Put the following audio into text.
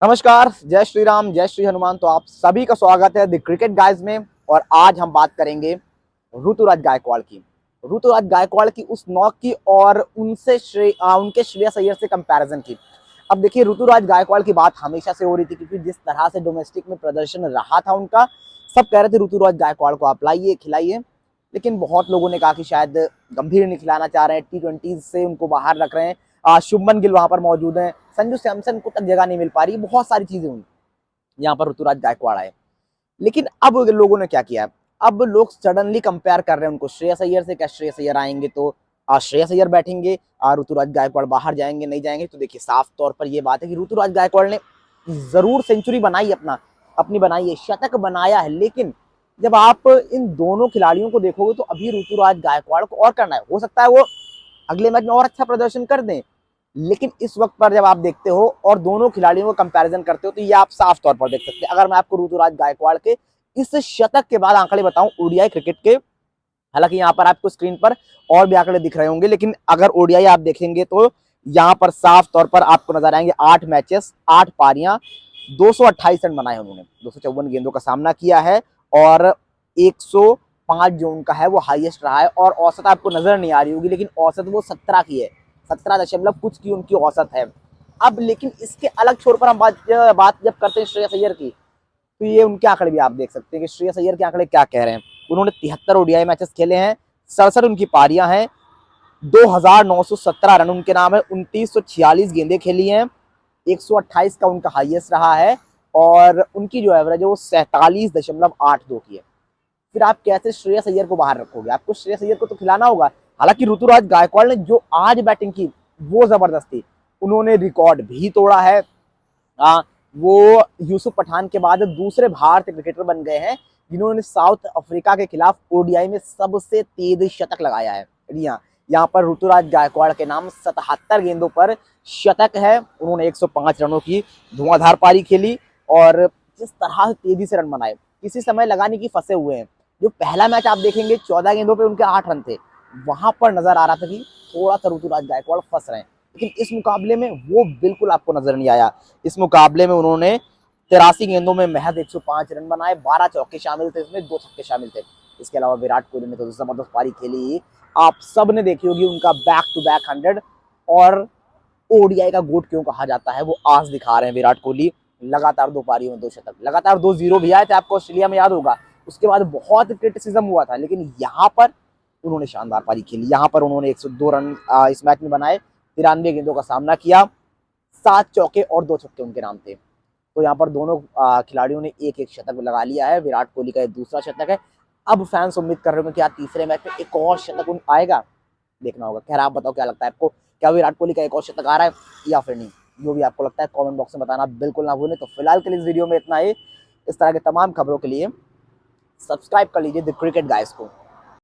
नमस्कार, जय श्री राम, जय श्री हनुमान। तो आप सभी का स्वागत है द क्रिकेट गाइज में। और आज हम बात करेंगे ऋतुराज गायकवाड़ की। ऋतुराज गायकवाड़ की उस नॉक की और उनके श्रेयस अय्यर से कंपैरिजन की। अब देखिए, ऋतुराज गायकवाड़ की बात हमेशा से हो रही थी क्योंकि जिस तरह से डोमेस्टिक में प्रदर्शन रहा था उनका, सब कह रहे थे ऋतुराज गायकवाड़ को आप लाइए, खिलाइए। लेकिन बहुत लोगों ने कहा कि शायद गंभीर नहीं खिलाना चाह रहे हैं, T20 से उनको बाहर रख रहे हैं। शुभमन गिल वहां पर मौजूद हैं, संजू सैमसन को तक जगह नहीं मिल पा रही, बहुत सारी चीजें हुई। यहाँ पर ऋतुराज गायकवाड़ आए, लेकिन अब लोगों ने क्या किया, अब लोग सडनली कंपेयर कर रहे हैं उनको श्रेयस अय्यर से। क्या श्रेयस अय्यर आएंगे तो श्रेयस अय्यर बैठेंगे और ऋतुराज गायकवाड़ बाहर जाएंगे, नहीं जाएंगे? तो देखिए, साफ तौर पर यह बात है कि ऋतुराज गायकवाड़ ने जरूर सेंचुरी बनाई, अपनी बनाई है, शतक बनाया है। लेकिन जब आप इन दोनों खिलाड़ियों को देखोगे तो अभी ऋतुराज गायकवाड़ को और करना है। हो सकता है वो अगले मैच में और अच्छा प्रदर्शन कर दें, लेकिन इस वक्त पर जब आप देखते हो और दोनों खिलाड़ियों को कंपैरिजन करते हो तो ये आप साफ तौर पर देख सकते हैं। अगर मैं आपको ऋतुराज गायकवाड़ के इस शतक के बाद आंकड़े बताऊं ओडीआई क्रिकेट के, हालांकि यहाँ पर आपको स्क्रीन पर और भी आंकड़े दिख रहे होंगे, लेकिन अगर ओडीआई आप देखेंगे तो यहाँ पर साफ तौर पर आपको नजर आएंगे 8 मैचेस, 8 पारियां, 228 रन बनाए उन्होंने, 254 गेंदों का सामना किया है और 105 जो उनका है वो हाईएस्ट रहा है। और औसत आपको नजर नहीं आ रही होगी, लेकिन औसत वो 17 की है, 17 कुछ की उनकी औसत है। अब लेकिन इसके अलग छोर पर हम बात जब करते हैं श्रेयस अय्यर की, तो ये उनके आंकड़े भी आप देख सकते हैं कि श्रेयस अय्यर के आंकड़े क्या कह रहे हैं। उन्होंने 73 ओडीआई मैचेस खेले हैं, 67 उनकी पारियां हैं, 2917 रन उनके नाम है, 2946 गेंदें खेली हैं, 128 का उनका हाईएस्ट रहा है और उनकी जो एवरेज है वो 47.82 की है। फिर आप कैसे श्रेयस अय्यर को बाहर रखोगे? आपको श्रेयस अय्यर को तो खिलाना होगा। हालांकि ऋतुराज गायकवाड़ ने जो आज बैटिंग की वो जबरदस्त थी, उन्होंने रिकॉर्ड भी तोड़ा है। वो यूसुफ पठान के बाद दूसरे भारतीय क्रिकेटर बन गए हैं जिन्होंने साउथ अफ्रीका के खिलाफ ओडीआई में सबसे तेज शतक लगाया है। यहाँ पर ऋतुराज गायकवाड़ के नाम 77 गेंदों पर शतक है। उन्होंने 105 रनों की धुआंधार पारी खेली और जिस तरह से तेजी से रन बनाए, किसी समय लगाने की फंसे हुए हैं। जो पहला मैच आप देखेंगे 14 गेंदों पे उनके 8 रन थे, वहां पर नजर आ रहा था कि थोड़ा सा ऋतुराज गायकवाड़ फंस रहे हैं, लेकिन इस मुकाबले में वो बिल्कुल आपको नजर नहीं आया। इस मुकाबले में उन्होंने 83 गेंदों में महज 105 रन बनाए, 12 चौके शामिल थे, इसमें 2 छक्के शामिल थे। इसके अलावा विराट कोहली ने तो जबरदस्त पारी खेली, आप सब ने देखी होगी उनका बैक टू बैक 100। और ओडीआई का गोट क्यों कहा जाता है, वो आज दिखा रहे हैं विराट कोहली। लगातार 2 पारियों में 2 शतक, लगातार 2 0 भी आए थे, आपको ऑस्ट्रेलिया में याद होगा। उसके बाद बहुत क्रिटिसिज्म हुआ था, लेकिन यहाँ पर उन्होंने शानदार पारी खेली। यहाँ पर उन्होंने 102 रन इस मैच में बनाए, 93 गेंदों का सामना किया, 7 चौके और 2 छक्के उनके नाम थे। तो यहाँ पर दोनों खिलाड़ियों ने एक एक शतक लगा लिया है। विराट कोहली का दूसरा शतक है। अब फैंस उम्मीद कर रहे हो कि क्या तीसरे मैच में एक और शतक आएगा, देखना होगा। खैर, आप बताओ क्या लगता है आपको, क्या विराट कोहली का एक और शतक आ रहा है या फिर नहीं? जो भी आपको लगता है कमेंट बॉक्स में बताना बिल्कुल ना भूलें। तो फिलहाल के लिए इस वीडियो में इतना ही। इस तरह के तमाम खबरों के लिए सब्सक्राइब कर लीजिए द क्रिकेट गाइस को।